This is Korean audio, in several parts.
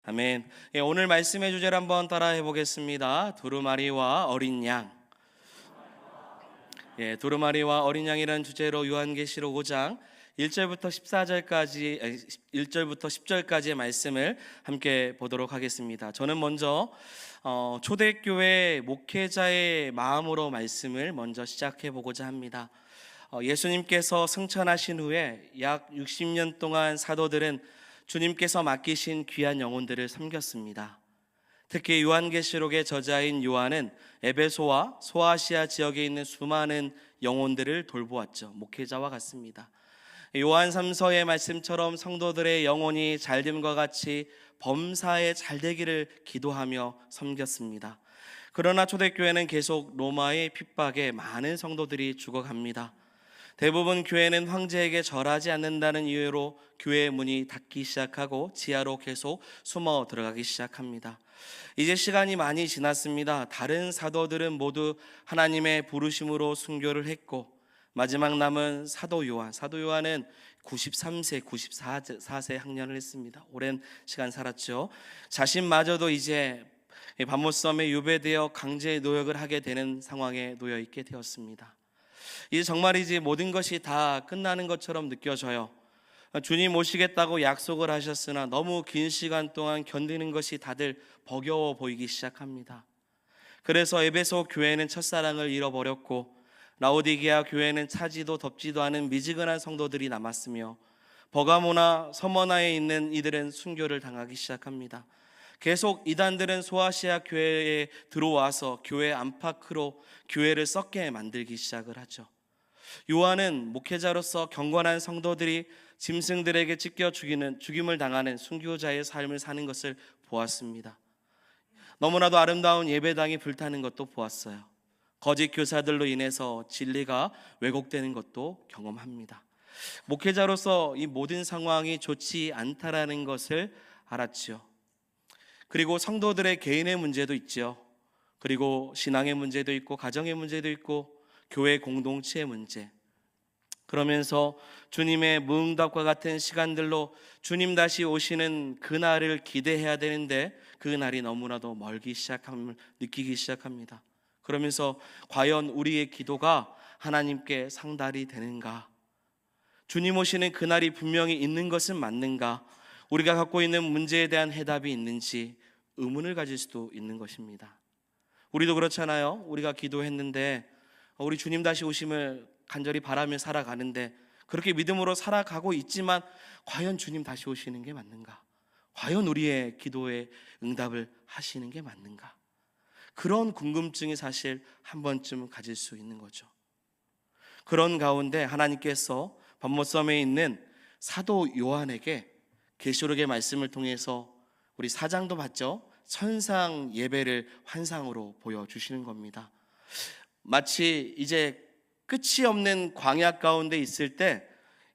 아멘. 오늘 말씀의 주제를 한번 따라해 보겠습니다. 두루마리와 어린 양. 두루마리와 어린 양이라는 주제로 요한계시록 5장 1절부터 14절까지 1절부터 10절까지의 말씀을 함께 보도록 하겠습니다. 저는 먼저 초대교회 목회자의 마음으로 말씀을 먼저 시작해 보고자 합니다. 예수님께서 승천하신 후에 약 60년 동안 사도들은 주님께서 맡기신 귀한 영혼들을 섬겼습니다. 특히 요한계시록의 저자인 요한은 에베소와 소아시아 지역에 있는 수많은 영혼들을 돌보았죠. 목회자와 같습니다. 요한 3서의 말씀처럼 성도들의 영혼이 잘됨과 같이 범사에 잘되기를 기도하며 섬겼습니다. 그러나 초대교회는 계속 로마의 핍박에 많은 성도들이 죽어갑니다. 대부분 교회는 황제에게 절하지 않는다는 이유로 교회의 문이 닫기 시작하고 지하로 계속 숨어 들어가기 시작합니다. 이제 시간이 많이 지났습니다. 다른 사도들은 모두 하나님의 부르심으로 순교를 했고 마지막 남은 사도 요한은 94세 학년을 했습니다. 오랜 시간 살았죠. 자신마저도 이제 바모섬에 유배되어 강제 노역을 하게 되는 상황에 놓여 있게 되었습니다. 이제 정말이지 모든 것이 다 끝나는 것처럼 느껴져요. 주님 오시겠다고 약속을 하셨으나 너무 긴 시간 동안 견디는 것이 다들 버거워 보이기 시작합니다. 그래서 에베소 교회는 첫사랑을 잃어버렸고 라오디게아 교회는 차지도 덥지도 않은 미지근한 성도들이 남았으며 버가모나 서머나에 있는 이들은 순교를 당하기 시작합니다. 계속 이단들은 소아시아 교회에 들어와서 교회 안팎으로 교회를 썩게 만들기 시작을 하죠. 요한은 목회자로서 경건한 성도들이 짐승들에게 찢겨 죽임을 당하는 순교자의 삶을 사는 것을 보았습니다. 너무나도 아름다운 예배당이 불타는 것도 보았어요. 거짓 교사들로 인해서 진리가 왜곡되는 것도 경험합니다. 목회자로서 이 모든 상황이 좋지 않다라는 것을 알았지요. 그리고 성도들의 개인의 문제도 있죠. 그리고 신앙의 문제도 있고 가정의 문제도 있고 교회 공동체의 문제. 그러면서 주님의 무응답과 같은 시간들로 주님 다시 오시는 그날을 기대해야 되는데 그 날이 너무나도 멀기 시작함을 느끼기 시작합니다. 그러면서 과연 우리의 기도가 하나님께 상달이 되는가? 주님 오시는 그날이 분명히 있는 것은 맞는가? 우리가 갖고 있는 문제에 대한 해답이 있는지 의문을 가질 수도 있는 것입니다. 우리도 그렇잖아요. 우리가 기도했는데 우리 주님 다시 오심을 간절히 바라며 살아가는데 그렇게 믿음으로 살아가고 있지만 과연 주님 다시 오시는 게 맞는가? 과연 우리의 기도에 응답을 하시는 게 맞는가? 그런 궁금증이 사실 한 번쯤 가질 수 있는 거죠. 그런 가운데 하나님께서 바모섬에 있는 사도 요한에게 계시록의 말씀을 통해서 우리 4장도 봤죠? 천상 예배를 환상으로 보여주시는 겁니다. 마치 이제 끝이 없는 광야 가운데 있을 때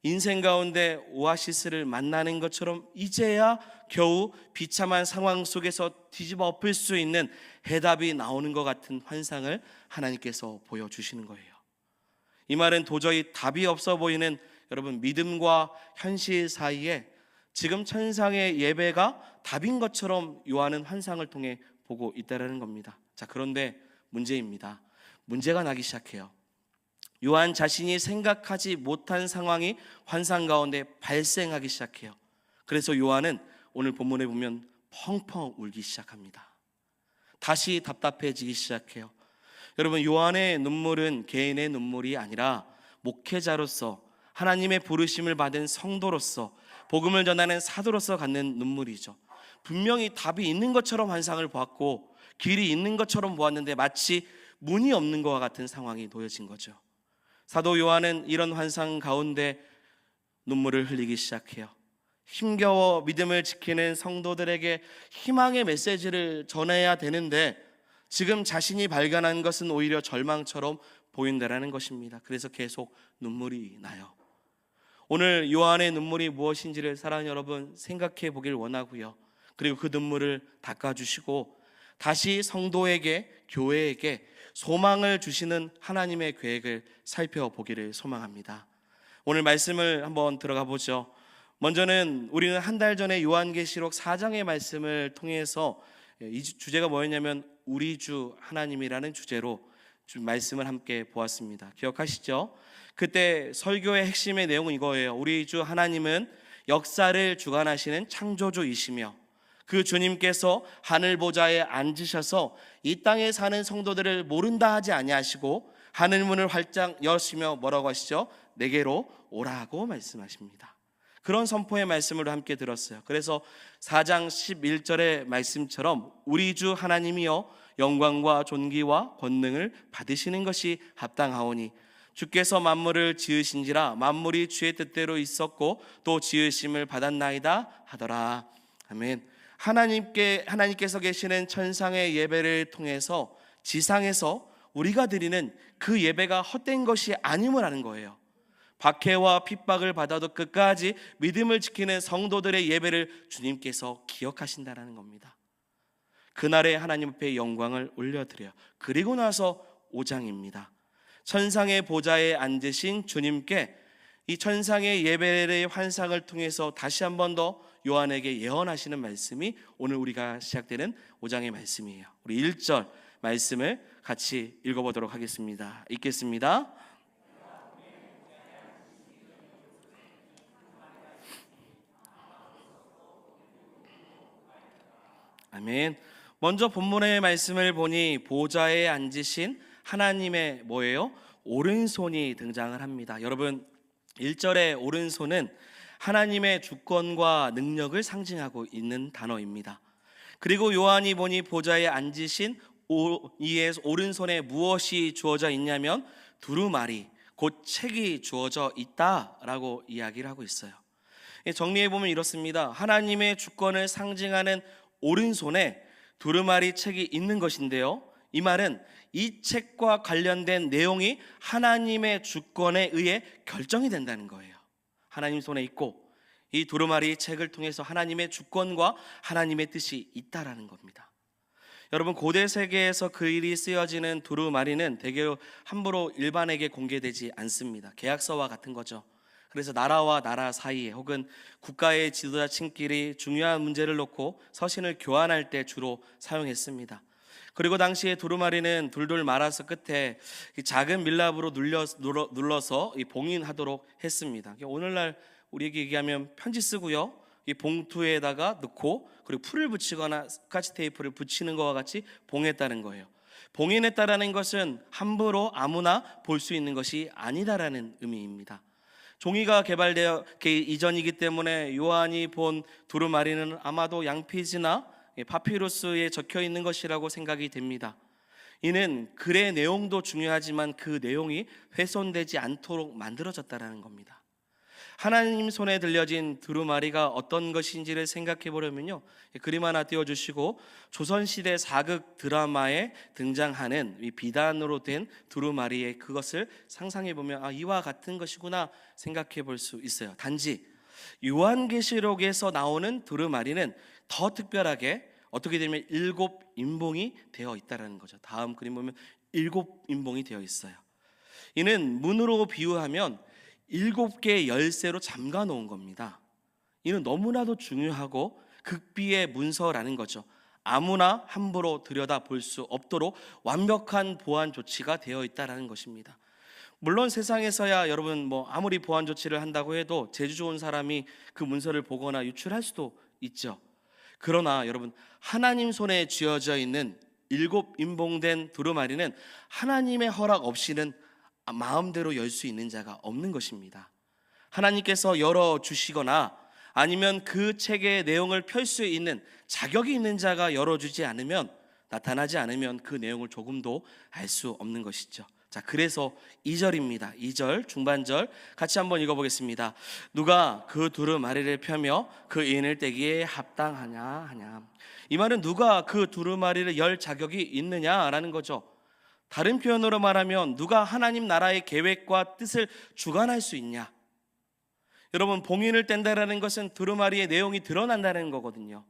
인생 가운데 오아시스를 만나는 것처럼 이제야 겨우 비참한 상황 속에서 뒤집어 엎을 수 있는 해답이 나오는 것 같은 환상을 하나님께서 보여주시는 거예요. 이 말은 도저히 답이 없어 보이는 여러분 믿음과 현실 사이에 지금 천상의 예배가 답인 것처럼 요한은 환상을 통해 보고 있다는 겁니다. 자, 그런데 문제가 나기 시작해요. 요한 자신이 생각하지 못한 상황이 환상 가운데 발생하기 시작해요. 그래서 요한은 오늘 본문에 보면 펑펑 울기 시작합니다. 다시 답답해지기 시작해요. 여러분, 요한의 눈물은 개인의 눈물이 아니라 목회자로서 하나님의 부르심을 받은 성도로서 복음을 전하는 사도로서 갖는 눈물이죠. 분명히 답이 있는 것처럼 환상을 보았고 길이 있는 것처럼 보았는데 마치 문이 없는 것과 같은 상황이 놓여진 거죠. 사도 요한은 이런 환상 가운데 눈물을 흘리기 시작해요. 힘겨워 믿음을 지키는 성도들에게 희망의 메시지를 전해야 되는데 지금 자신이 발견한 것은 오히려 절망처럼 보인다라는 것입니다. 그래서 계속 눈물이 나요. 오늘 요한의 눈물이 무엇인지를 사랑하는 여러분 생각해 보길 원하고요. 그리고 그 눈물을 닦아주시고 다시 성도에게, 교회에게 소망을 주시는 하나님의 계획을 살펴보기를 소망합니다. 오늘 말씀을 한번 들어가 보죠. 먼저는 우리는 한 달 전에 요한계시록 4장의 말씀을 통해서 이 주제가 뭐였냐면 우리 주 하나님이라는 주제로 말씀을 함께 보았습니다. 기억하시죠? 그때 설교의 핵심의 내용은 이거예요. 우리 주 하나님은 역사를 주관하시는 창조주이시며 그 주님께서 하늘 보좌에 앉으셔서 이 땅에 사는 성도들을 모른다 하지 아니하시고 하늘 문을 활짝 여시며 뭐라고 하시죠? 내게로 오라고 말씀하십니다. 그런 선포의 말씀을 함께 들었어요. 그래서 4장 11절의 말씀처럼 우리 주 하나님이여 영광과 존귀와 권능을 받으시는 것이 합당하오니 주께서 만물을 지으신지라 만물이 주의 뜻대로 있었고 또 지으심을 받았나이다 하더라. 아멘. 하나님께서 계시는 천상의 예배를 통해서 지상에서 우리가 드리는 그 예배가 헛된 것이 아님을 아는 거예요. 박해와 핍박을 받아도 끝까지 믿음을 지키는 성도들의 예배를 주님께서 기억하신다라는 겁니다. 그날에 하나님 앞에 영광을 올려드려요. 그리고 나서 5장입니다. 천상의 보좌에 앉으신 주님께 이 천상의 예배의 환상을 통해서 다시 한 번 더 요한에게 예언하시는 말씀이 오늘 우리가 시작되는 5장의 말씀이에요. 우리 1절 말씀을 같이 읽어보도록 하겠습니다. 읽겠습니다. 아멘. 먼저 본문의 말씀을 보니 보좌에 앉으신 하나님의 뭐예요? 오른손이 등장을 합니다. 여러분 1절의 오른손은 하나님의 주권과 능력을 상징하고 있는 단어입니다. 그리고 요한이 보니 보좌에 앉으신 이의 오른손에 무엇이 주어져 있냐면 두루마리 곧 책이 주어져 있다라고 이야기를 하고 있어요. 정리해 보면 이렇습니다. 하나님의 주권을 상징하는 오른손에 두루마리 책이 있는 것인데요, 이 말은 이 책과 관련된 내용이 하나님의 주권에 의해 결정이 된다는 거예요. 하나님 손에 있고 이 두루마리 책을 통해서 하나님의 주권과 하나님의 뜻이 있다라는 겁니다. 여러분 고대 세계에서 글이 쓰여지는 두루마리는 대개 함부로 일반에게 공개되지 않습니다. 계약서와 같은 거죠. 그래서 나라와 나라 사이에 혹은 국가의 지도자층끼리 중요한 문제를 놓고 서신을 교환할 때 주로 사용했습니다. 그리고 당시에 두루마리는 둘둘 말아서 끝에 작은 밀랍으로 눌러서 봉인하도록 했습니다. 오늘날 우리에게 얘기하면 편지 쓰고요, 이 봉투에다가 넣고 그리고 풀을 붙이거나 스카치 테이프를 붙이는 것과 같이 봉했다는 거예요. 봉인했다라는 것은 함부로 아무나 볼 수 있는 것이 아니다라는 의미입니다. 종이가 개발되어 이전이기 때문에 요한이 본 두루마리는 아마도 양피지나 파피루스에 적혀 있는 것이라고 생각이 됩니다. 이는 글의 내용도 중요하지만 그 내용이 훼손되지 않도록 만들어졌다는 겁니다. 하나님 손에 들려진 두루마리가 어떤 것인지를 생각해 보려면요, 그림 하나 띄워주시고 조선시대 사극 드라마에 등장하는 이 비단으로 된 두루마리의 그것을 상상해 보면 이와 같은 것이구나 생각해 볼 수 있어요. 단지 요한계시록에서 나오는 두루마리는 더 특별하게 어떻게 되면 7인봉이 되어 있다는 거죠. 다음 그림 보면 7인봉이 되어 있어요. 이는 문으로 비유하면 7개의 열쇠로 잠가 놓은 겁니다. 이는 너무나도 중요하고 극비의 문서라는 거죠. 아무나 함부로 들여다 볼 수 없도록 완벽한 보안 조치가 되어 있다는 것입니다. 물론 세상에서야 여러분 아무리 보안 조치를 한다고 해도 재주 좋은 사람이 그 문서를 보거나 유출할 수도 있죠. 그러나 여러분 하나님 손에 쥐어져 있는 7인봉된 두루마리는 하나님의 허락 없이는 마음대로 열 수 있는 자가 없는 것입니다. 하나님께서 열어주시거나 아니면 그 책의 내용을 펼 수 있는 자격이 있는 자가 열어주지 않으면, 나타나지 않으면 그 내용을 조금도 알 수 없는 것이죠. 자, 그래서 2절입니다. 2절 중반절 같이 한번 읽어보겠습니다. 누가 그 두루마리를 펴며 그 인을 떼기에 합당하냐 하냐. 이 말은 누가 그 두루마리를 열 자격이 있느냐라는 거죠. 다른 표현으로 말하면 누가 하나님 나라의 계획과 뜻을 주관할 수 있냐. 여러분 봉인을 뗀다라는 것은 두루마리의 내용이 드러난다는 거거든요.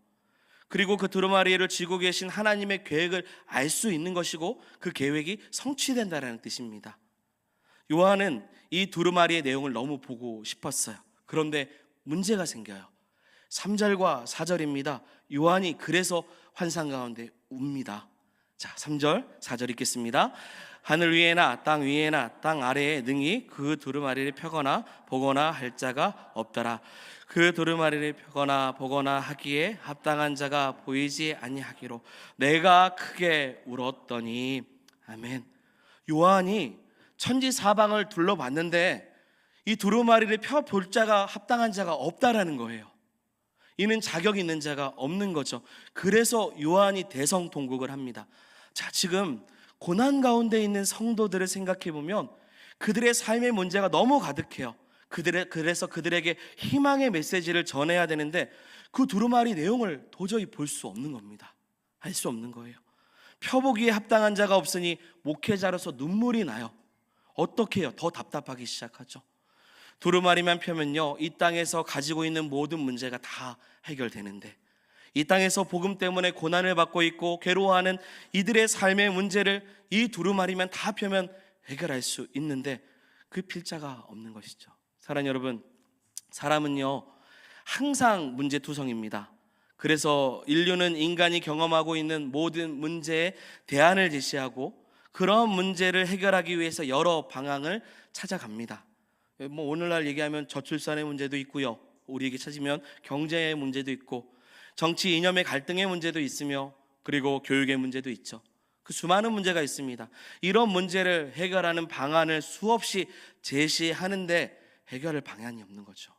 그리고 그 두루마리를 쥐고 계신 하나님의 계획을 알 수 있는 것이고 그 계획이 성취된다는 뜻입니다. 요한은 이 두루마리의 내용을 너무 보고 싶었어요. 그런데 문제가 생겨요. 3절과 4절입니다. 요한이 그래서 환상 가운데 웁니다. 자, 3절, 4절 읽겠습니다. 하늘 위에나 땅 위에나 땅 아래에 능히 그 두루마리를 펴거나 보거나 할 자가 없더라. 그 두루마리를 펴거나 보거나 하기에 합당한 자가 보이지 아니하기로 내가 크게 울었더니. 아멘. 요한이 천지 사방을 둘러봤는데 이 두루마리를 펴 볼 자가 합당한 자가 없다라는 거예요. 이는 자격 있는 자가 없는 거죠. 그래서 요한이 대성통곡을 합니다. 자, 지금 고난 가운데 있는 성도들을 생각해 보면 그들의 삶의 문제가 너무 가득해요. 그래서 그들에게 희망의 메시지를 전해야 되는데 그 두루마리 내용을 도저히 볼 수 없는 겁니다. 알 수 없는 거예요. 펴보기에 합당한 자가 없으니 목회자로서 눈물이 나요. 어떻게 해요? 더 답답하기 시작하죠. 두루마리만 펴면요, 이 땅에서 가지고 있는 모든 문제가 다 해결되는데, 이 땅에서 복음 때문에 고난을 받고 있고 괴로워하는 이들의 삶의 문제를 이 두루마리만 다 펴면 해결할 수 있는데 그 필자가 없는 것이죠. 사랑하는 여러분, 사람은요 항상 문제투성입니다. 그래서 인류는 인간이 경험하고 있는 모든 문제에 대안을 제시하고 그런 문제를 해결하기 위해서 여러 방향을 찾아갑니다. 오늘날 얘기하면 저출산의 문제도 있고요, 우리에게 찾으면 경제의 문제도 있고 정치 이념의 갈등의 문제도 있으며 그리고 교육의 문제도 있죠. 그 수많은 문제가 있습니다. 이런 문제를 해결하는 방안을 수없이 제시하는데 해결할 방안이 없는 거죠.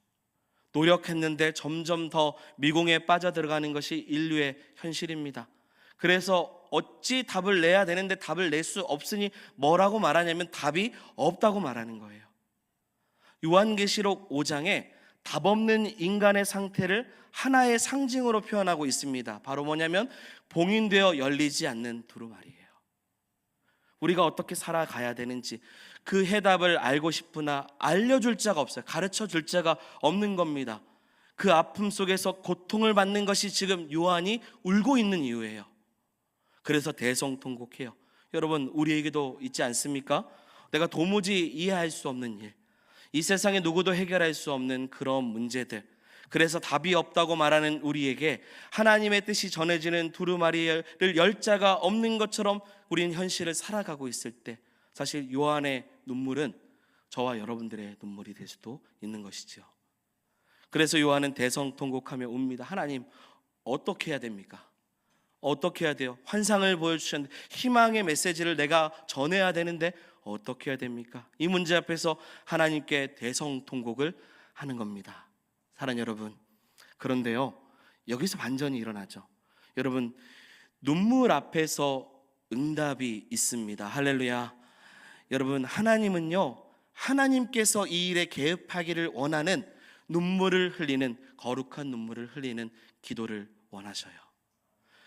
노력했는데 점점 더 미궁에 빠져들어가는 것이 인류의 현실입니다. 그래서 어찌 답을 내야 되는데 답을 낼 수 없으니 뭐라고 말하냐면 답이 없다고 말하는 거예요. 요한계시록 5장에 답 없는 인간의 상태를 하나의 상징으로 표현하고 있습니다. 바로 뭐냐면 봉인되어 열리지 않는 두루마리예요. 우리가 어떻게 살아가야 되는지 그 해답을 알고 싶으나 알려줄 자가 없어요. 가르쳐 줄 자가 없는 겁니다. 그 아픔 속에서 고통을 받는 것이 지금 요한이 울고 있는 이유예요. 그래서 대성통곡해요. 여러분, 우리에게도 있지 않습니까? 내가 도무지 이해할 수 없는 일, 이 세상에 누구도 해결할 수 없는 그런 문제들, 그래서 답이 없다고 말하는 우리에게 하나님의 뜻이 전해지는 두루마리를 열 자가 없는 것처럼 우리는 현실을 살아가고 있을 때 사실 요한의 눈물은 저와 여러분들의 눈물이 될 수도 있는 것이죠. 그래서 요한은 대성통곡하며 웁니다. 하나님, 어떻게 해야 됩니까? 어떻게 해야 돼요? 환상을 보여주셨는데 희망의 메시지를 내가 전해야 되는데 어떻게 해야 됩니까? 이 문제 앞에서 하나님께 대성통곡을 하는 겁니다. 사랑하는 여러분, 그런데요, 여기서 반전이 일어나죠. 여러분, 눈물 앞에서 응답이 있습니다. 할렐루야. 여러분, 하나님은요, 하나님께서 이 일에 개입하기를 원하는 눈물을 흘리는, 거룩한 눈물을 흘리는 기도를 원하셔요.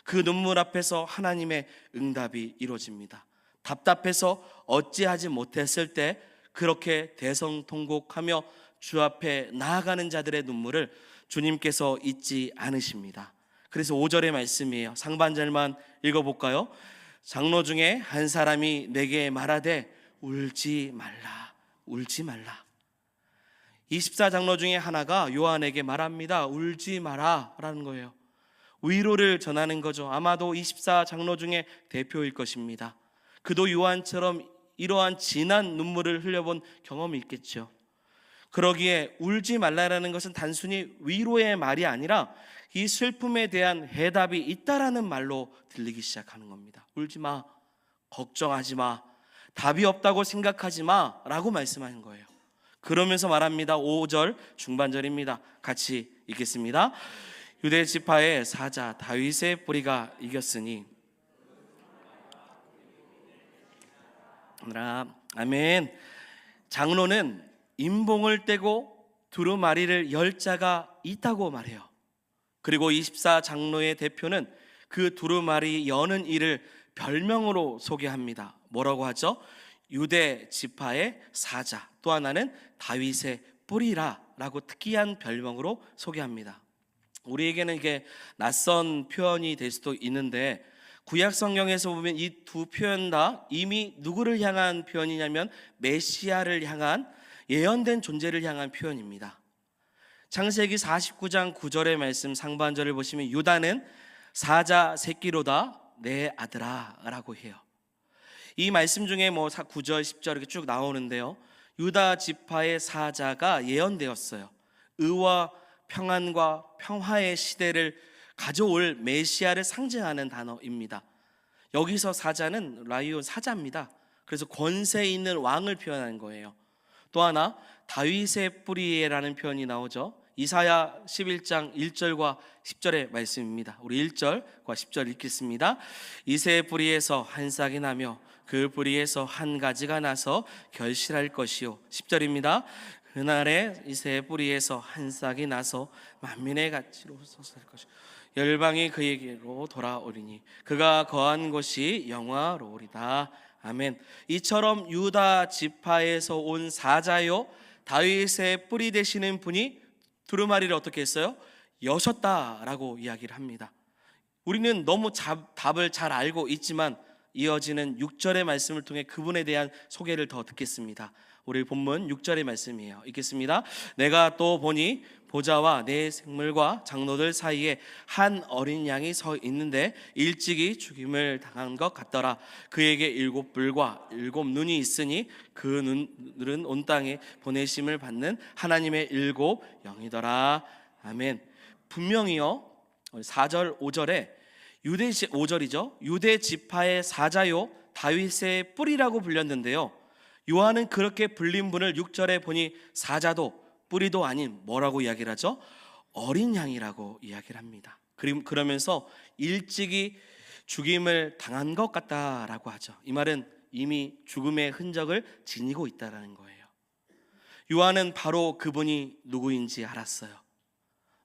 그 눈물 앞에서 하나님의 응답이 이루어집니다. 답답해서 어찌하지 못했을 때 그렇게 대성통곡하며 주 앞에 나아가는 자들의 눈물을 주님께서 잊지 않으십니다. 그래서 5절의 말씀이에요. 상반절만 읽어볼까요? 장로 중에 한 사람이 내게 말하되 울지 말라, 울지 말라. 24장로 중에 하나가 요한에게 말합니다. 울지 마라 라는 거예요. 위로를 전하는 거죠. 아마도 24장로 중에 대표일 것입니다. 그도 요한처럼 이러한 진한 눈물을 흘려본 경험이 있겠죠. 그러기에 울지 말라라는 것은 단순히 위로의 말이 아니라 이 슬픔에 대한 해답이 있다라는 말로 들리기 시작하는 겁니다. 울지 마, 걱정하지 마, 답이 없다고 생각하지 마 라고 말씀하는 거예요. 그러면서 말합니다. 5절 중반절입니다. 같이 읽겠습니다. 유대 지파의 사자 다윗의 뿌리가 이겼으니. 아멘. 장로는 임봉을 떼고 두루마리를 열 자가 있다고 말해요. 그리고 24장로의 대표는 그 두루마리 여는 일을 별명으로 소개합니다. 뭐라고 하죠? 유대 지파의 사자, 또 하나는 다윗의 뿌리라 라고 특이한 별명으로 소개합니다. 우리에게는 이게 낯선 표현이 될 수도 있는데 구약 성경에서 보면 이 두 표현 다 이미 누구를 향한 표현이냐면 메시아를 향한, 예언된 존재를 향한 표현입니다. 창세기 49장 9절의 말씀 상반절을 보시면 유다는 사자 새끼로다 내 아들아 라고 해요. 이 말씀 중에 9절 10절 이렇게 쭉 나오는데요, 유다 지파의 사자가 예언되었어요. 의와 평안과 평화의 시대를 가져올 메시아를 상징하는 단어입니다. 여기서 사자는 라이온 사자입니다. 그래서 권세 있는 왕을 표현하는 거예요. 또 하나 다윗의 뿌리에라는 표현이 나오죠. 이사야 11장 1절과 10절의 말씀입니다. 우리 1절과 10절 읽겠습니다. 이새의 뿌리에서 한 싹이 나며 그 뿌리에서 한 가지가 나서 결실할 것이요. 10절입니다. 그날에 이새의 뿌리에서 한 싹이 나서 만민의 가치로 솟을 것이요. 열방이 그에게로 돌아오리니 그가 거한 곳이 영화로우리다. 아멘. 이처럼 유다 지파에서 온 사자요 다윗의 뿌리 되시는 분이 두루마리를 어떻게 했어요? 여셨다라고 이야기를 합니다. 우리는 너무 답을 잘 알고 있지만 이어지는 6절의 말씀을 통해 그분에 대한 소개를 더 듣겠습니다. 우리 본문 6절의 말씀이에요. 읽겠습니다. 내가 또 보니 보좌와 내 생물과 장로들 사이에 한 어린 양이 서 있는데 일찍이 죽임을 당한 것 같더라. 그에게 7뿔과 7눈이 있으니 그 눈들은 온 땅에 보내심을 받는 하나님의 7 영이더라. 아멘. 분명히요 4절 5절에 유대 5절이죠. 유대 지파의 사자요 다윗의 뿌리라고 불렸는데요, 요한은 그렇게 불린 분을 6절에 보니 사자도 뿌리도 아닌 뭐라고 이야기를 하죠? 어린 양이라고 이야기를 합니다. 그러면서 일찍이 죽임을 당한 것 같다라고 하죠. 이 말은 이미 죽음의 흔적을 지니고 있다라는 거예요. 요한은 바로 그분이 누구인지 알았어요.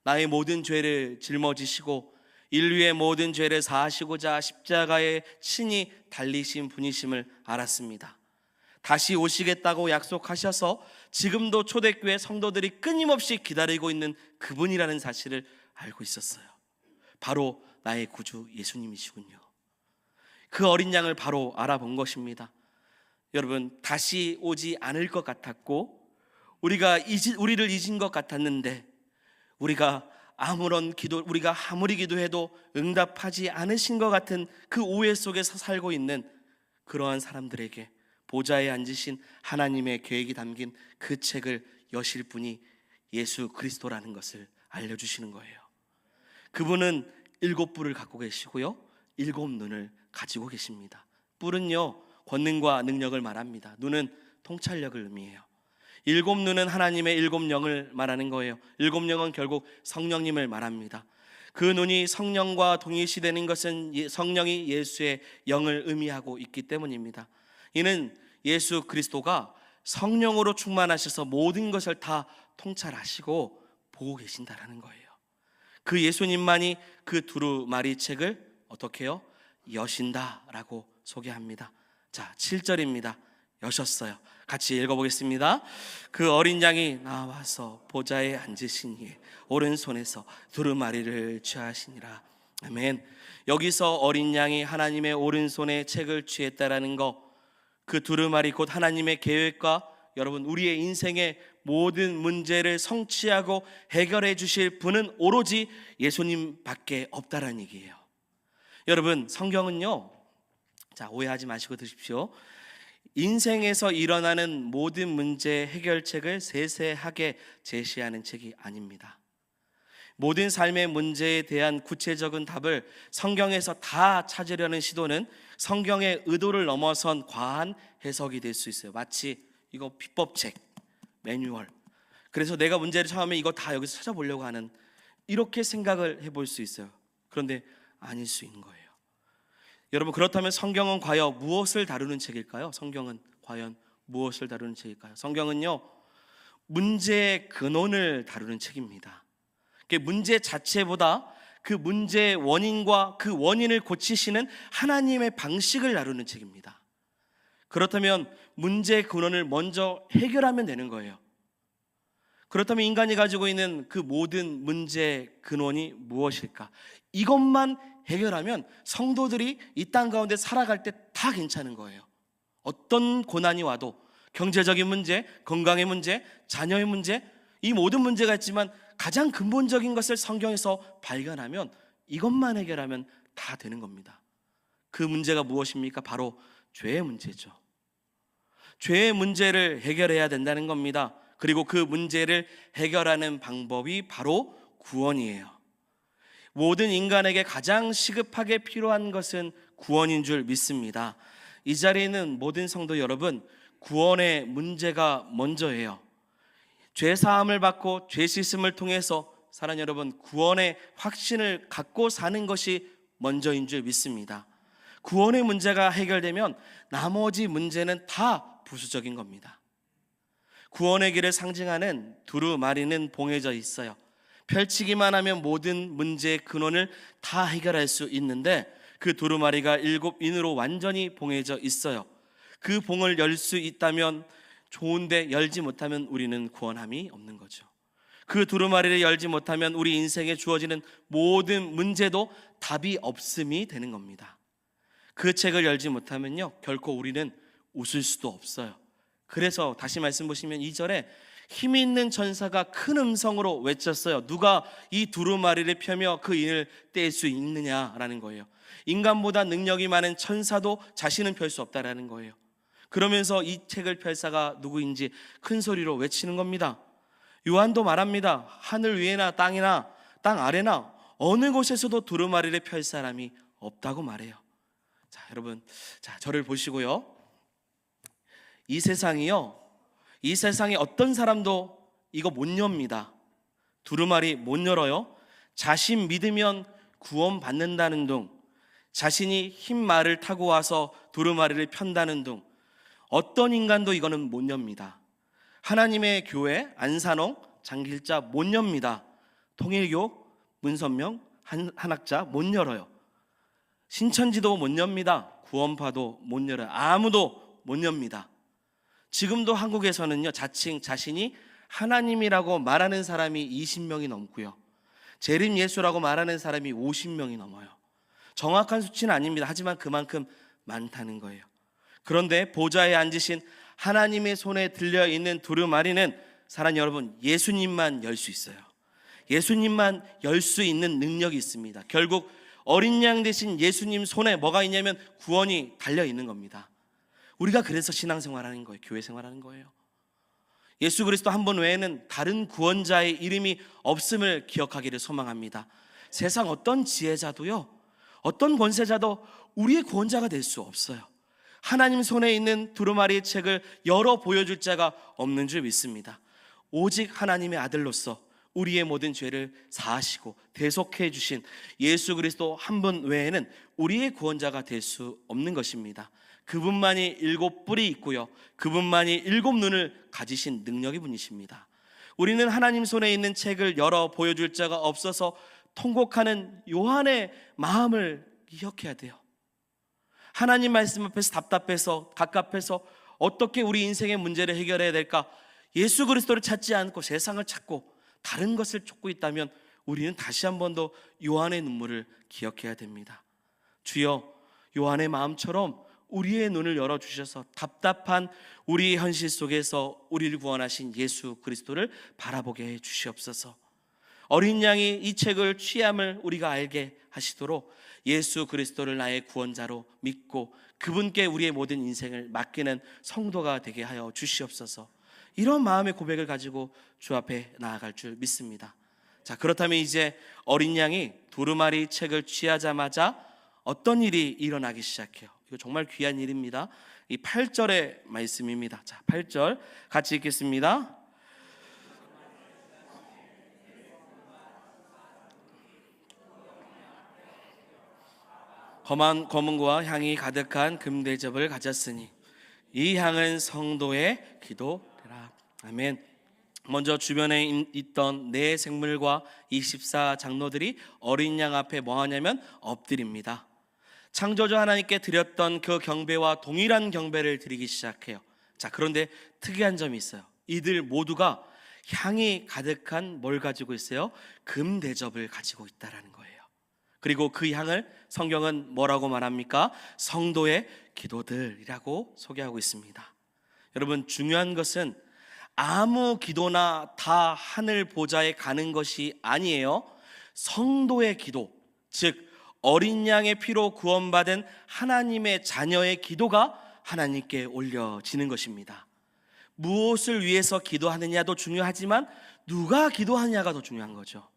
나의 모든 죄를 짊어지시고 인류의 모든 죄를 사하시고자 십자가에 친히 달리신 분이심을 알았습니다. 다시 오시겠다고 약속하셔서 지금도 초대교회 성도들이 끊임없이 기다리고 있는 그분이라는 사실을 알고 있었어요. 바로 나의 구주 예수님이시군요. 그 어린 양을 바로 알아본 것입니다. 여러분, 다시 오지 않을 것 같았고 우리를 잊은 것 같았는데 우리가 아무리 기도해도 응답하지 않으신 것 같은 그 오해 속에서 살고 있는 그러한 사람들에게 보좌에 앉으신 하나님의 계획이 담긴 그 책을 여실 분이 예수 그리스도라는 것을 알려주시는 거예요. 그분은 7뿔을 갖고 계시고요 7눈을 가지고 계십니다. 뿔은요 권능과 능력을 말합니다. 눈은 통찰력을 의미해요. 7눈은 하나님의 7영을 말하는 거예요. 7영은 결국 성령님을 말합니다. 그 눈이 성령과 동일시되는 것은 성령이 예수의 영을 의미하고 있기 때문입니다. 이는 예수 그리스도가 성령으로 충만하셔서 모든 것을 다 통찰하시고 보고 계신다라는 거예요. 그 예수님만이 그 두루마리 책을 어떻게 해요? 여신다라고 소개합니다. 자, 7절입니다. 여셨어요. 같이 읽어보겠습니다. 그 어린 양이 나와서 보좌에 앉으시니 오른손에서 두루마리를 취하시니라. 아멘. 여기서 어린 양이 하나님의 오른손에 책을 취했다라는 거, 그 두루마리 곧 하나님의 계획과 여러분 우리의 인생의 모든 문제를 성취하고 해결해 주실 분은 오로지 예수님밖에 없다라는 얘기예요. 여러분, 성경은요, 자, 오해하지 마시고 드십시오. 인생에서 일어나는 모든 문제 해결책을 세세하게 제시하는 책이 아닙니다. 모든 삶의 문제에 대한 구체적인 답을 성경에서 다 찾으려는 시도는 성경의 의도를 넘어선 과한 해석이 될 수 있어요. 마치 이거 비법책, 매뉴얼, 그래서 내가 문제를 처음에 이거 다 여기서 찾아보려고 하는, 이렇게 생각을 해볼 수 있어요. 그런데 아닐 수 있는 거예요. 여러분, 그렇다면 성경은 과연 무엇을 다루는 책일까요? 성경은 과연 무엇을 다루는 책일까요? 성경은요, 문제의 근원을 다루는 책입니다. 문제 자체보다 그 문제의 원인과 그 원인을 고치시는 하나님의 방식을 다루는 책입니다. 그렇다면 문제의 근원을 먼저 해결하면 되는 거예요. 그렇다면 인간이 가지고 있는 그 모든 문제의 근원이 무엇일까? 이것만 해결하면 성도들이 이 땅 가운데 살아갈 때 다 괜찮은 거예요. 어떤 고난이 와도, 경제적인 문제, 건강의 문제, 자녀의 문제, 이 모든 문제가 있지만 가장 근본적인 것을 성경에서 발견하면 이것만 해결하면 다 되는 겁니다. 그 문제가 무엇입니까? 바로 죄의 문제죠. 죄의 문제를 해결해야 된다는 겁니다. 그리고 그 문제를 해결하는 방법이 바로 구원이에요. 모든 인간에게 가장 시급하게 필요한 것은 구원인 줄 믿습니다. 이 자리에 있는 모든 성도 여러분, 구원의 문제가 먼저예요. 죄 사함을 받고 죄 씻음을 통해서 사랑하는 여러분, 구원의 확신을 갖고 사는 것이 먼저인 줄 믿습니다. 구원의 문제가 해결되면 나머지 문제는 다 부수적인 겁니다. 구원의 길을 상징하는 두루마리는 봉해져 있어요. 펼치기만 하면 모든 문제의 근원을 다 해결할 수 있는데 그 두루마리가 7인으로 완전히 봉해져 있어요. 그 봉을 열 수 있다면 좋은데 열지 못하면 우리는 구원함이 없는 거죠. 그 두루마리를 열지 못하면 우리 인생에 주어지는 모든 문제도 답이 없음이 되는 겁니다. 그 책을 열지 못하면요, 결코 우리는 웃을 수도 없어요. 그래서 다시 말씀 보시면 2절에 힘이 있는 전사가 큰 음성으로 외쳤어요. 누가 이 두루마리를 펴며 그 인을 뗄 수 있느냐라는 거예요. 인간보다 능력이 많은 천사도 자신은 펼 수 없다라는 거예요. 그러면서 이 책을 펼사가 누구인지 큰 소리로 외치는 겁니다. 요한도 말합니다. 하늘 위에나 땅이나 땅 아래나 어느 곳에서도 두루마리를 펼 사람이 없다고 말해요. 자, 여러분, 저를 보시고요. 이 세상에 어떤 사람도 이거 못 엽니다. 두루마리 못 열어요. 자신 믿으면 구원 받는다는 둥, 자신이 흰 말을 타고 와서 두루마리를 편다는 둥, 어떤 인간도 이거는 못 엽니다. 하나님의 교회, 안산홍, 장길자 못 엽니다. 통일교, 문선명, 한학자 못 열어요. 신천지도 못 엽니다. 구원파도 못 열어요. 아무도 못 엽니다. 지금도 한국에서는요, 자칭 자신이 하나님이라고 말하는 사람이 20명이 넘고요, 재림 예수라고 말하는 사람이 50명이 넘어요. 정확한 수치는 아닙니다. 하지만 그만큼 많다는 거예요. 그런데 보좌에 앉으신 하나님의 손에 들려있는 두루마리는 사랑하는 여러분, 예수님만 열 수 있어요. 예수님만 열 수 있는 능력이 있습니다. 결국 어린 양 대신 예수님 손에 뭐가 있냐면 구원이 달려있는 겁니다. 우리가 그래서 신앙생활하는 거예요. 교회 생활하는 거예요. 예수 그리스도 한 분 외에는 다른 구원자의 이름이 없음을 기억하기를 소망합니다. 세상 어떤 지혜자도요, 어떤 권세자도 우리의 구원자가 될 수 없어요. 하나님 손에 있는 두루마리의 책을 열어 보여줄 자가 없는 줄 믿습니다. 오직 하나님의 아들로서 우리의 모든 죄를 사하시고 대속해 주신 예수 그리스도 한 분 외에는 우리의 구원자가 될 수 없는 것입니다. 그분만이 7뿔이 있고요, 그분만이 7눈을 가지신 능력의 분이십니다. 우리는 하나님 손에 있는 책을 열어 보여줄 자가 없어서 통곡하는 요한의 마음을 기억해야 돼요. 하나님 말씀 앞에서 답답해서 갑갑해서 어떻게 우리 인생의 문제를 해결해야 될까? 예수 그리스도를 찾지 않고 세상을 찾고 다른 것을 쫓고 있다면 우리는 다시 한 번 더 요한의 눈물을 기억해야 됩니다. 주여, 요한의 마음처럼 우리의 눈을 열어주셔서 답답한 우리의 현실 속에서 우리를 구원하신 예수 그리스도를 바라보게 해 주시옵소서. 어린 양이 이 책을 취함을 우리가 알게 하시도록 예수 그리스도를 나의 구원자로 믿고 그분께 우리의 모든 인생을 맡기는 성도가 되게 하여 주시옵소서. 이런 마음의 고백을 가지고 주 앞에 나아갈 줄 믿습니다. 자, 그렇다면 이제 어린 양이 두루마리 책을 취하자마자 어떤 일이 일어나기 시작해요. 이거 정말 귀한 일입니다. 이 8절의 말씀입니다. 자, 8절 같이 읽겠습니다. 검은고와 향이 가득한 금대접을 가졌으니 이 향은 성도의 기도라. 아멘. 먼저 주변에 있던 네 생물과 24 장로들이 어린 양 앞에 뭐 하냐면 엎드립니다. 창조주 하나님께 드렸던 그 경배와 동일한 경배를 드리기 시작해요. 자, 그런데 특이한 점이 있어요. 이들 모두가 향이 가득한 뭘 가지고 있어요? 금대접을 가지고 있다라는 거예요. 그리고 그 향을 성경은 뭐라고 말합니까? 성도의 기도들이라고 소개하고 있습니다. 여러분, 중요한 것은 아무 기도나 다 하늘 보좌에 가는 것이 아니에요. 성도의 기도, 즉 어린 양의 피로 구원받은 하나님의 자녀의 기도가 하나님께 올려지는 것입니다. 무엇을 위해서 기도하느냐도 중요하지만 누가 기도하느냐가 더 중요한 거죠.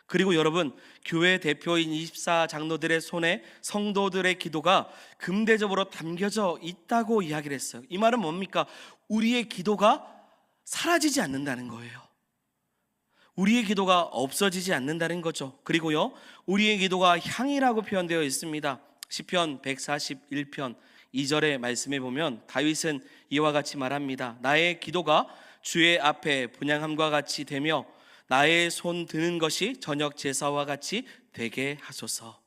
그리고 여러분, 교회 대표인 24 장로들의 손에 성도들의 기도가 금대접으로 담겨져 있다고 이야기를 했어요. 이 말은 뭡니까? 우리의 기도가 사라지지 않는다는 거예요. 우리의 기도가 없어지지 않는다는 거죠. 그리고요, 우리의 기도가 향이라고 표현되어 있습니다. 시편 141편 2절의 말씀에 보면 다윗은 이와 같이 말합니다. 나의 기도가 주의 앞에 분향함과 같이 되며 나의 손 드는 것이 저녁 제사와 같이 되게 하소서.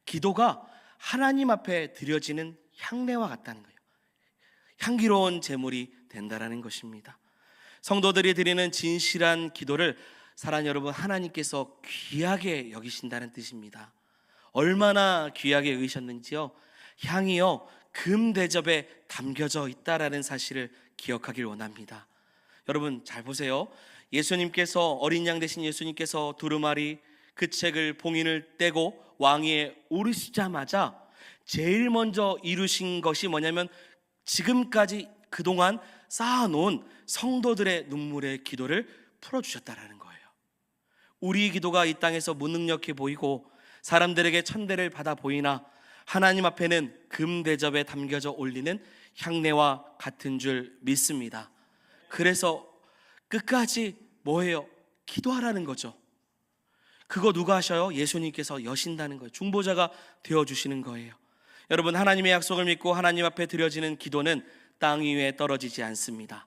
기도가 하나님 앞에 드려지는 향내와 같다는 거예요. 향기로운 제물이 된다라는 것입니다. 성도들이 드리는 진실한 기도를 사랑하는 여러분, 하나님께서 귀하게 여기신다는 뜻입니다. 얼마나 귀하게 여기셨는지요? 향이요 금대접에 담겨져 있다라는 사실을 기억하길 원합니다. 여러분 잘 보세요. 예수님께서, 어린 양 되신 예수님께서 두루마리 그 책을 봉인을 떼고 왕위에 오르시자마자 제일 먼저 이루신 것이 뭐냐면 지금까지 그동안 쌓아놓은 성도들의 눈물의 기도를 풀어주셨다라는 거예요. 우리 기도가 이 땅에서 무능력해 보이고 사람들에게 천대를 받아 보이나 하나님 앞에는 금대접에 담겨져 올리는 향내와 같은 줄 믿습니다. 그래서 끝까지 뭐예요? 기도하라는 거죠. 그거 누가 하셔요? 예수님께서 여신다는 거예요. 중보자가 되어주시는 거예요. 여러분, 하나님의 약속을 믿고 하나님 앞에 드려지는 기도는 땅 위에 떨어지지 않습니다.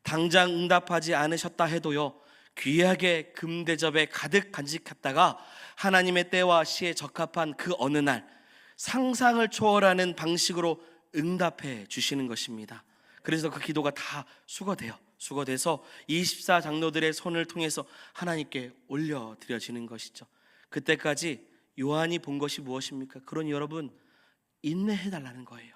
당장 응답하지 않으셨다 해도요, 귀하게 금대접에 가득 간직했다가 하나님의 때와 시에 적합한 그 어느 날 상상을 초월하는 방식으로 응답해 주시는 것입니다. 그래서 그 기도가 다 수거돼서 24 장로들의 손을 통해서 하나님께 올려드려지는 것이죠. 그때까지 요한이 본 것이 무엇입니까? 그러니 여러분, 인내해달라는 거예요.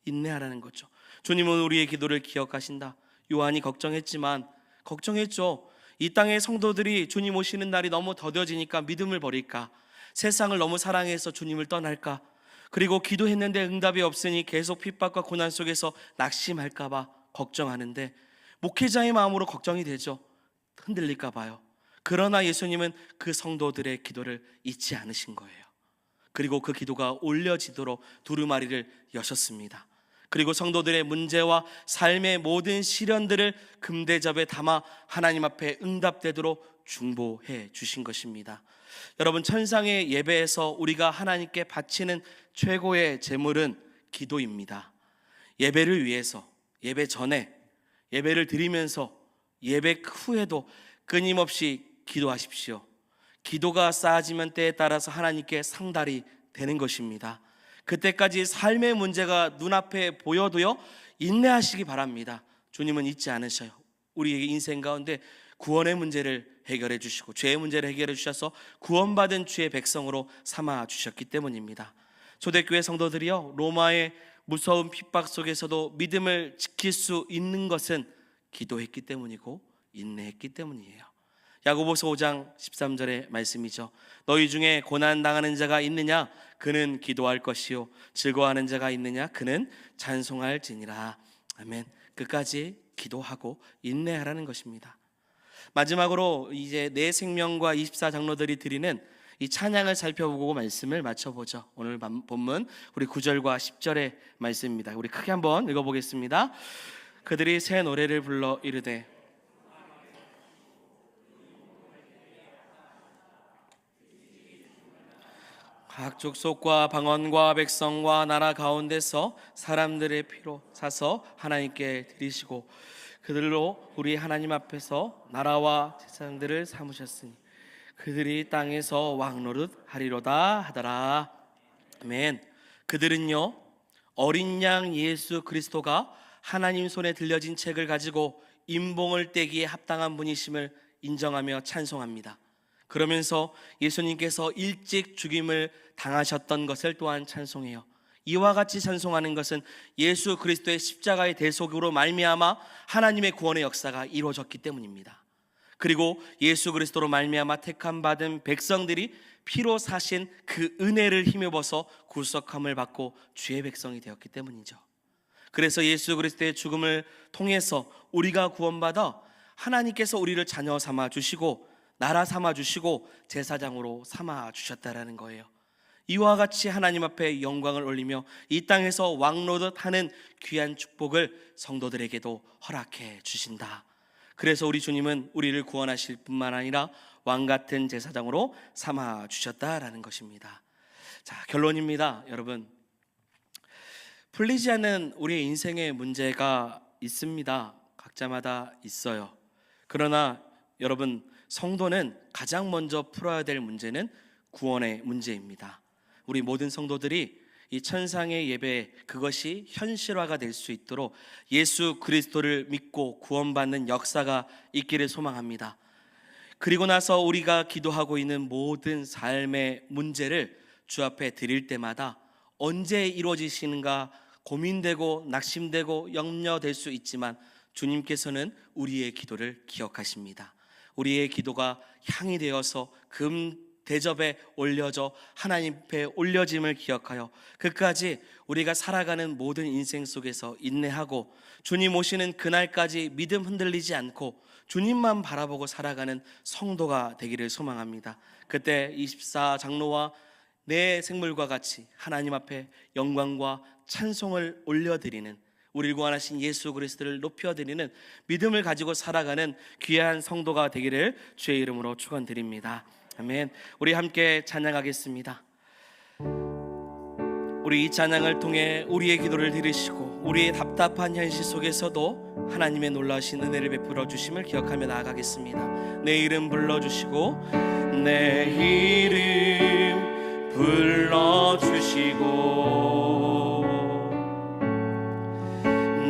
인내하라는 거죠. 주님은 우리의 기도를 기억하신다. 요한이 걱정했죠. 이 땅의 성도들이 주님 오시는 날이 너무 더뎌지니까 믿음을 버릴까, 세상을 너무 사랑해서 주님을 떠날까, 그리고 기도했는데 응답이 없으니 계속 핍박과 고난 속에서 낙심할까 봐 걱정하는데 목회자의 마음으로 걱정이 되죠. 흔들릴까 봐요. 그러나 예수님은 그 성도들의 기도를 잊지 않으신 거예요. 그리고 그 기도가 올려지도록 두루마리를 여셨습니다. 그리고 성도들의 문제와 삶의 모든 시련들을 금대접에 담아 하나님 앞에 응답되도록 중보해 주신 것입니다. 여러분, 천상의 예배에서 우리가 하나님께 바치는 최고의 제물은 기도입니다. 예배를 위해서, 예배 전에, 예배를 드리면서, 예배 후에도 끊임없이 기도하십시오. 기도가 쌓아지면 때에 따라서 하나님께 상달이 되는 것입니다. 그때까지 삶의 문제가 눈앞에 보여도요, 인내하시기 바랍니다. 주님은 잊지 않으셔요. 우리에게 인생 가운데 구원의 문제를 해결해 주시고 죄의 문제를 해결해 주셔서 구원받은 주의 백성으로 삼아 주셨기 때문입니다. 초대교회 성도들이요, 로마의 무서운 핍박 속에서도 믿음을 지킬 수 있는 것은 기도했기 때문이고 인내했기 때문이에요. 야고보서 5장 13절의 말씀이죠. 너희 중에 고난당하는 자가 있느냐? 그는 기도할 것이요 즐거워하는 자가 있느냐? 그는 찬송할지니라. 아멘. 끝까지 기도하고 인내하라는 것입니다. 마지막으로 이제 내 생명과 24 장로들이 드리는 이 찬양을 살펴보고 말씀을 마쳐보죠. 오늘 본문 우리 9절과 10절의 말씀입니다. 우리 크게 한번 읽어보겠습니다. 그들이 새 노래를 불러 이르되 각 족속과 방언과 백성과 나라 가운데서 사람들의 피로 사서 하나님께 드리시고 그들로 우리 하나님 앞에서 나라와 재산들을 삼으셨으니 그들이 땅에서 왕노릇 하리로다 하더라. 아멘. 그들은요, 어린 양 예수 그리스도가 하나님 손에 들려진 책을 가지고 임봉을 떼기에 합당한 분이심을 인정하며 찬송합니다. 그러면서 예수님께서 일찍 죽임을 당하셨던 것을 또한 찬송해요. 이와 같이 찬송하는 것은 예수 그리스도의 십자가의 대속으로 말미암아 하나님의 구원의 역사가 이루어졌기 때문입니다. 그리고 예수 그리스도로 말미암아 택함 받은 백성들이 피로 사신 그 은혜를 힘입어서 구속함을 받고 주의 백성이 되었기 때문이죠. 그래서 예수 그리스도의 죽음을 통해서 우리가 구원받아 하나님께서 우리를 자녀 삼아 주시고 나라 삼아 주시고 제사장으로 삼아 주셨다라는 거예요. 이와 같이 하나님 앞에 영광을 올리며 이 땅에서 왕노릇 하는 귀한 축복을 성도들에게도 허락해 주신다. 그래서 우리 주님은 우리를 구원하실 뿐만 아니라 왕같은 제사장으로 삼아 주셨다라는 것입니다. 자, 결론입니다. 여러분, 풀리지 않는 우리의 인생의 문제가 있습니다. 각자마다 있어요. 그러나 여러분, 성도는 가장 먼저 풀어야 될 문제는 구원의 문제입니다. 우리 모든 성도들이 이 천상의 예배, 그것이 현실화가 될 수 있도록 예수 그리스도를 믿고 구원받는 역사가 있기를 소망합니다. 그리고 나서 우리가 기도하고 있는 모든 삶의 문제를 주 앞에 드릴 때마다 언제 이루어지시는가 고민되고 낙심되고 염려될 수 있지만 주님께서는 우리의 기도를 기억하십니다. 우리의 기도가 향이 되어서 금 대접에 올려져 하나님 앞에 올려짐을 기억하여 끝까지 우리가 살아가는 모든 인생 속에서 인내하고 주님 오시는 그날까지 믿음 흔들리지 않고 주님만 바라보고 살아가는 성도가 되기를 소망합니다. 그때 24장로와 내 생물과 같이 하나님 앞에 영광과 찬송을 올려드리는, 우리를 구원하신 예수 그리스도를 높여드리는 믿음을 가지고 살아가는 귀한 성도가 되기를 주의 이름으로 축원드립니다. 아멘. 우리 함께 찬양하겠습니다. 우리 이 찬양을 통해 우리의 기도를 들으시고 우리의 답답한 현실 속에서도 하나님의 놀라신 은혜를 베풀어 주심을 기억하며 나아가겠습니다. 내 이름 불러주시고 내 이름 불러주시고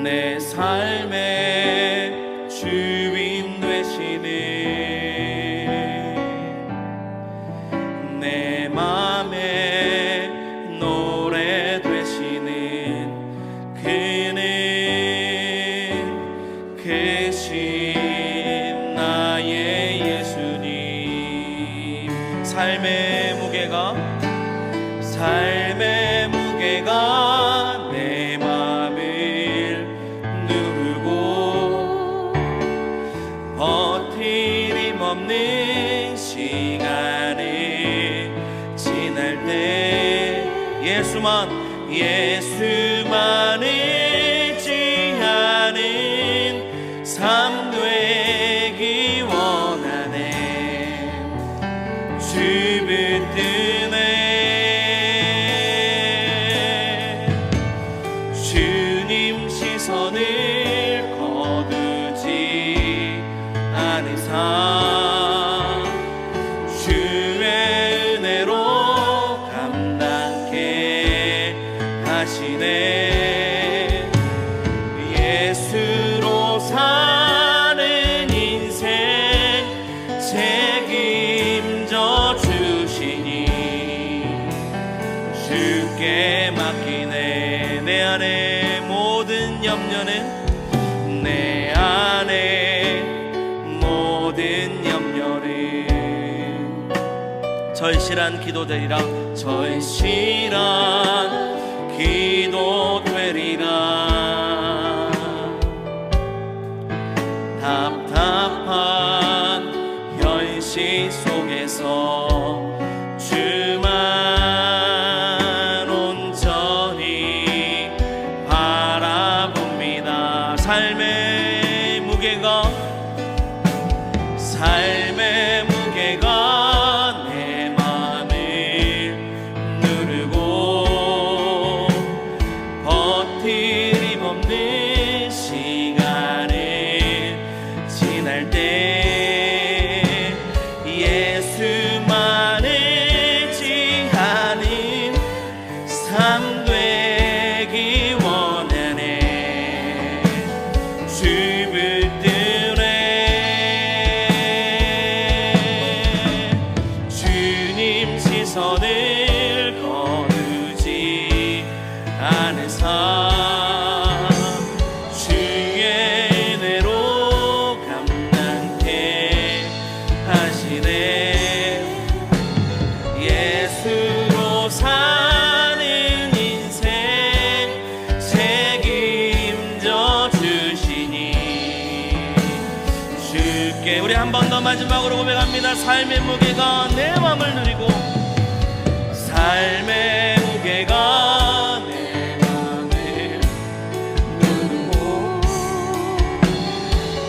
내 삶의 주인 되시는 내 맘에 노래 되시는 그는 계신 나의 예수님. 삶의 무게가 내 맘을 누르고 버티림 없는 시간을 지날 때 예수만 의지하는 삶 되기 원하네. 주 붙드네. 주님 시선을 거두지 않은 삶, 주의 은혜로 감당케 하시네. 예수로 사는 인생 책임져 주시니 주께 맡기네. 내 안에 모든 염려는 절실한 기도되리라. 절실한 기도되리라. 답답한 현실 속에서 주만 온전히 바라봅니다. 삶의 무게가 내 맘을 누르고 마지막으로 고백합니다. 삶의 무게가 내 맘을 누리고, 삶의 무게가 내 맘을 누르고,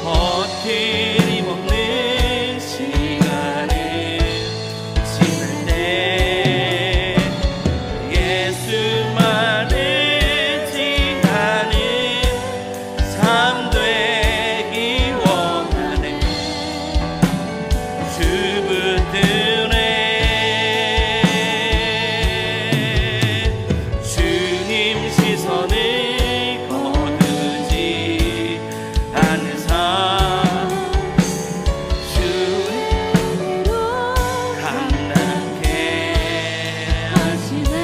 버티림 없는 시간을 지날 때 예수만을 지나는 삶 되기 원하네. 주 붙드네. 주님 시선을 거두지 않는 삶, 주의 강단케 하시네.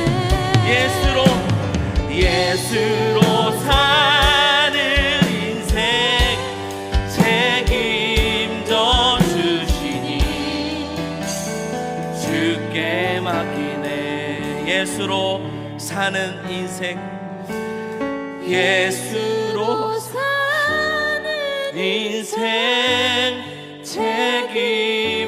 예수로 사는 인생 책임져 주시니 주께 맡기네. 예수로 사는 인생, 예수로 사는 인생 책임